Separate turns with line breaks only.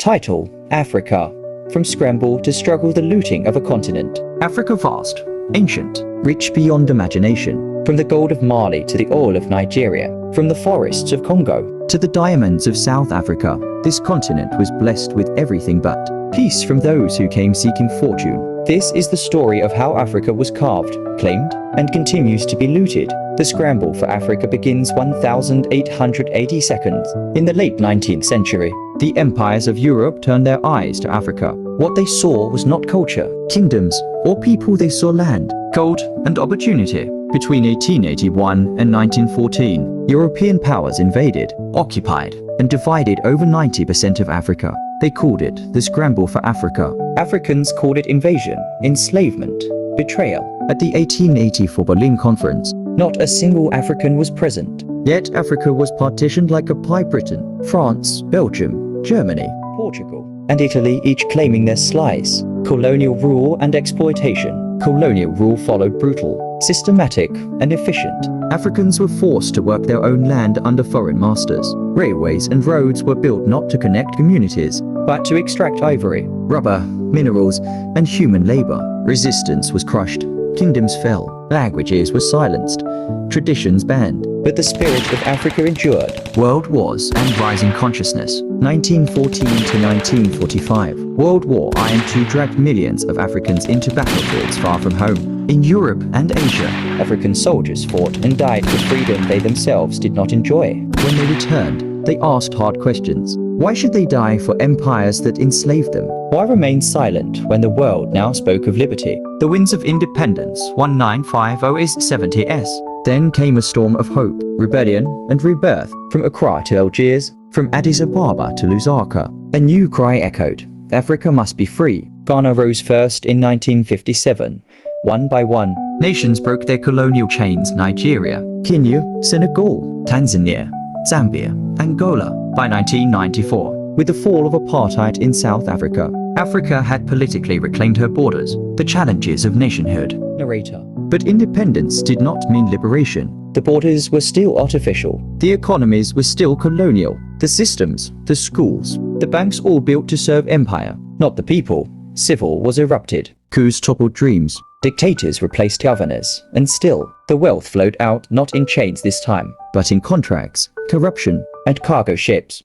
Title: Africa. From scramble to struggle, the looting of a continent. Africa vast, ancient, rich beyond imagination. From the gold of Mali to the oil of Nigeria. From the forests of Congo to the diamonds of South Africa. This continent was blessed with everything but peace from those who came seeking fortune. This is the story of how Africa was carved, claimed, and continues to be looted. The scramble for Africa begins 1880 seconds. In the late 19th century, the empires of Europe turned their eyes to Africa. What they saw was not culture, kingdoms, or people. They saw land, gold, and opportunity. Between 1881 and 1914, European powers invaded, occupied, and divided over 90% of Africa. They called it the scramble for Africa. Africans called it invasion, enslavement, betrayal. At the 1884 Berlin Conference, not a single African was present. Yet Africa was partitioned like a pie. Britain, France, Belgium, Germany, Portugal, and Italy, each claiming their slice. Colonial rule and exploitation. Colonial rule followed brutal, systematic, and efficient. Africans were forced to work their own land under foreign masters. Railways and roads were built not to connect communities, but to extract ivory, rubber, minerals, and human labor. Resistance was crushed. Kingdoms fell. Languages were silenced. Traditions banned. But the spirit of Africa endured. World wars and rising consciousness. 1914 to 1945. World War I dragged millions of Africans into battlefields far from home. In Europe and Asia, African soldiers fought and died for freedom they themselves did not enjoy. When they returned, they asked hard questions. Why should they die for empires that enslaved them? Why remain silent when the world now spoke of liberty? The winds of independence, 1950 is 70s. Then came a storm of hope, rebellion, and rebirth. From Accra to Algiers, from Addis Ababa to Lusaka, a new cry echoed. Africa must be free. Ghana rose first in 1957. One by one, nations broke their colonial chains. Nigeria, Kenya, Senegal, Tanzania, Zambia, Angola. By 1994, with the fall of apartheid in South Africa, Africa had politically reclaimed her borders. The challenges of nationhood. Narrator. But independence did not mean liberation. The borders were still artificial. The economies were still colonial. The systems, the schools, the banks, all built to serve empire, not the people. Civil was erupted. Coups toppled dreams. Dictators replaced governors. And still, the wealth flowed out, not in chains this time, but in contracts, corruption, and cargo ships.